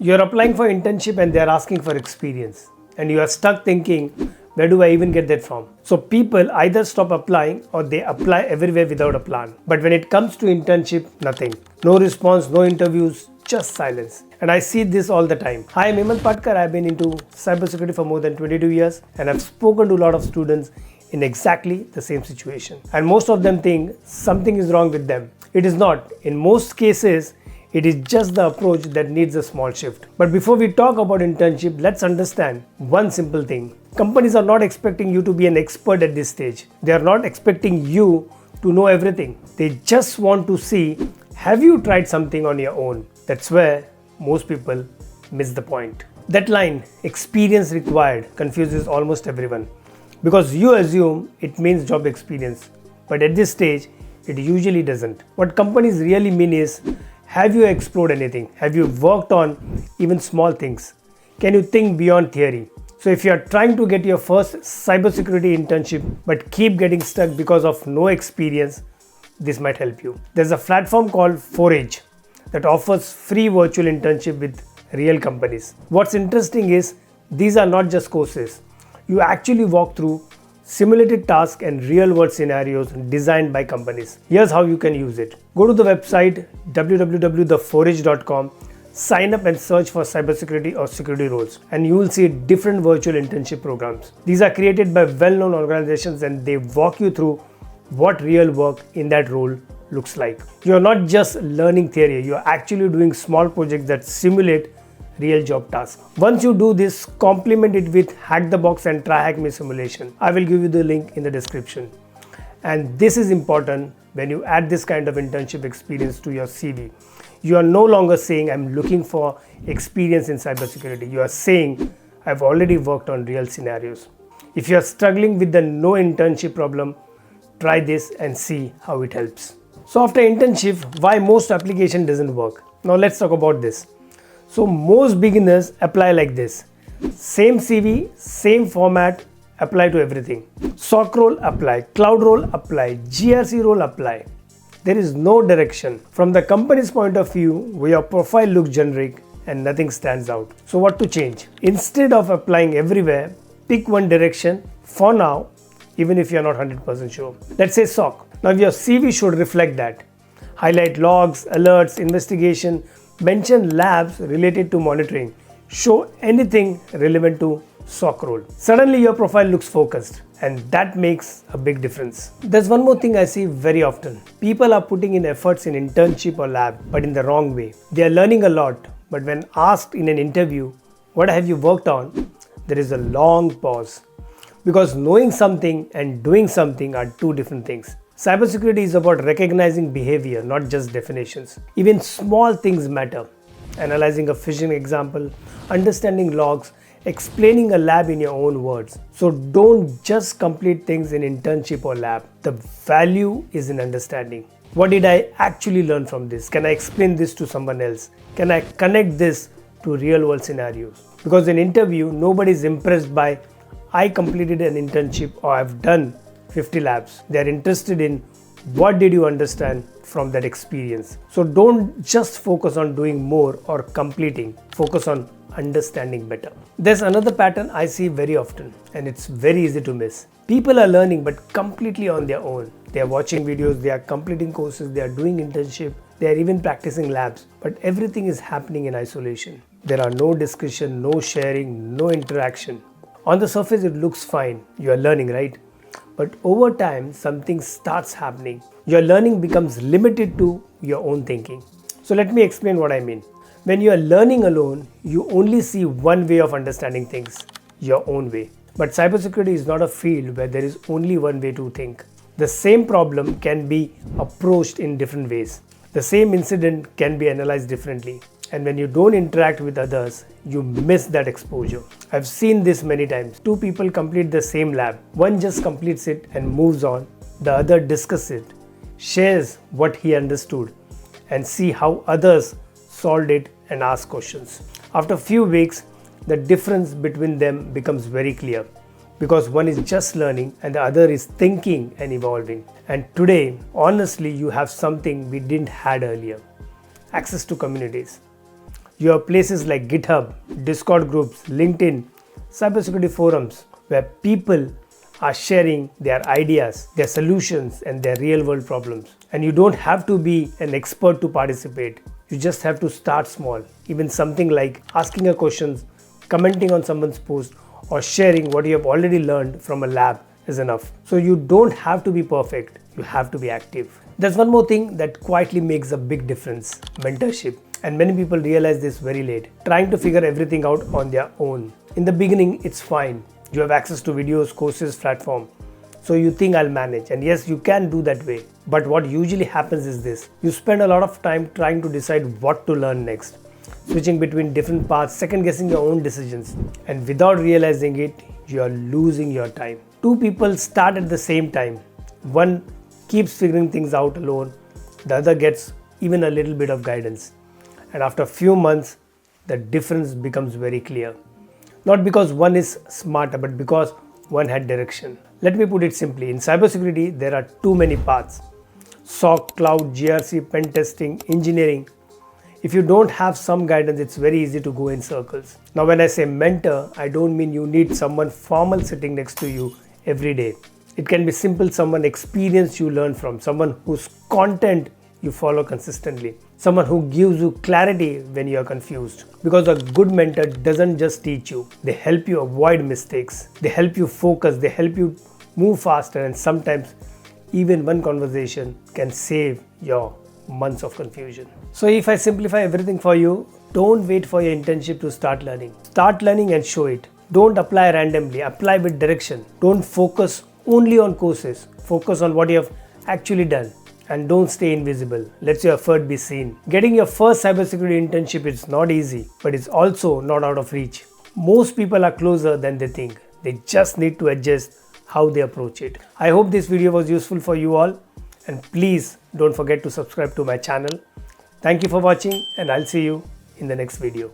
You're applying for internship and they're asking for experience. And you are stuck thinking, where do I even get that from? So people either stop applying or they apply everywhere without a plan. But when it comes to internship, nothing. No response, no interviews, just silence. And I see this all the time. Hi, I'm Hemant Patkar. I've been into cybersecurity for more than 22 years and I've spoken to a lot of students in exactly the same situation. And most of them think something is wrong with them. It is not. In most cases, it is just the approach that needs a small shift. But before we talk about internship, let's understand one simple thing. Companies are not expecting you to be an expert at this stage. They are not expecting you to know everything. They just want to see, have you tried something on your own? That's where most people miss the point. That line, experience required, confuses almost everyone. Because you assume it means job experience. But at this stage, it usually doesn't. What companies really mean is, have you explored anything? Have you worked on even small things? Can you think beyond theory? So if you are trying to get your first cybersecurity internship but keep getting stuck because of no experience, this might help you. There's a platform called Forage that offers free virtual internship with real companies. What's interesting is these are not just courses. You actually walk through simulated tasks and real-world scenarios designed by companies. Here's how you can use it. Go to the website www.theforage.com, sign up and search for cybersecurity or security roles, and you will see different virtual internship programs. These are created by well-known organizations and they walk you through what real work in that role looks like. You're not just learning theory, you're actually doing small projects that simulate real job tasks. Once you do this, complement it with Hack the Box and TryHackMe simulation. I will give you the link in the description. And this is important when you add this kind of internship experience to your CV. You are no longer saying I'm looking for experience in cybersecurity. You are saying I've already worked on real scenarios. If you are struggling with the no internship problem, try this and see how it helps. So after internship, why most application doesn't work? Now let's talk about this. So most beginners apply like this. Same CV, same format, apply to everything. SOC role, apply. Cloud role, apply. GRC role, apply. There is no direction. From the company's point of view, your profile looks generic and nothing stands out. So what to change? Instead of applying everywhere, pick one direction for now, even if you're not 100% sure. Let's say SOC. Now your CV should reflect that. Highlight logs, alerts, investigation, mention labs related to monitoring, show anything relevant to SOC role. Suddenly your profile looks focused and that makes a big difference. There's one more thing I see very often. People are putting in efforts in internship or lab, but in the wrong way. They are learning a lot, but when asked in an interview, what have you worked on? There is a long pause. Because knowing something and doing something are two different things. Cybersecurity is about recognizing behavior, not just definitions. Even small things matter. Analyzing a phishing example, understanding logs, explaining a lab in your own words. So don't just complete things in internship or lab. The value is in understanding. What did I actually learn from this? Can I explain this to someone else? Can I connect this to real world scenarios? Because in interview, nobody is impressed by I completed an internship or I've done 50 labs. They are interested in what did you understand from that experience. So don't just focus on doing more or completing. Focus on understanding better. There's another pattern I see very often and it's very easy to miss. People are learning but completely on their own. They are watching videos, they are completing courses, they are doing internship, they are even practicing labs. But everything is happening in isolation. There are no discussion, no sharing, no interaction. On the surface it looks fine. You are learning, right? But over time, something starts happening. Your learning becomes limited to your own thinking. So let me explain what I mean. When you are learning alone, you only see one way of understanding things, your own way. But cybersecurity is not a field where there is only one way to think. The same problem can be approached in different ways. The same incident can be analyzed differently. And when you don't interact with others, you miss that exposure. I've seen this many times. Two people complete the same lab. One just completes it and moves on. The other discusses it, shares what he understood, and see how others solved it and ask questions. After a few weeks, the difference between them becomes very clear because one is just learning and the other is thinking and evolving. And today, honestly, you have something we didn't had earlier. Access to communities. You have places like GitHub, Discord groups, LinkedIn, cybersecurity forums, where people are sharing their ideas, their solutions, and their real world problems. And you don't have to be an expert to participate. You just have to start small. Even something like asking a question, commenting on someone's post, or sharing what you have already learned from a lab is enough. So you don't have to be perfect. You have to be active. There's one more thing that quietly makes a big difference: mentorship. And many people realize this very late, trying to figure everything out on their own. In the beginning, it's fine. You have access to videos, courses, platform. So you think I'll manage. And yes, you can do that way. But what usually happens is this: you spend a lot of time trying to decide what to learn next, switching between different paths, second guessing your own decisions. And without realizing it, you are losing your time. Two people start at the same time. One keeps figuring things out alone. The other gets even a little bit of guidance. And after a few months, the difference becomes very clear. Not because one is smarter, but because one had direction. Let me put it simply. In cybersecurity, there are too many paths: SOC, cloud, GRC, pen testing, engineering. If you don't have some guidance, it's very easy to go in circles. Now, when I say mentor, I don't mean you need someone formal sitting next to you every day. It can be simple, someone experienced you learn from, someone whose content you follow consistently, someone who gives you clarity when you are confused. Because a good mentor doesn't just teach you, they help you avoid mistakes, they help you focus, they help you move faster, and sometimes even one conversation can save your months of confusion. So if I simplify everything for you, don't wait for your internship to start learning. Start learning and show it. Don't apply randomly, apply with direction. Don't focus only on courses, focus on what you have actually done. And don't stay invisible. Let your effort be seen. Getting your first cybersecurity internship is not easy, but it's also not out of reach. Most people are closer than they think. They just need to adjust how they approach it. I hope this video was useful for you all. And please don't forget to subscribe to my channel. Thank you for watching, and I'll see you in the next video.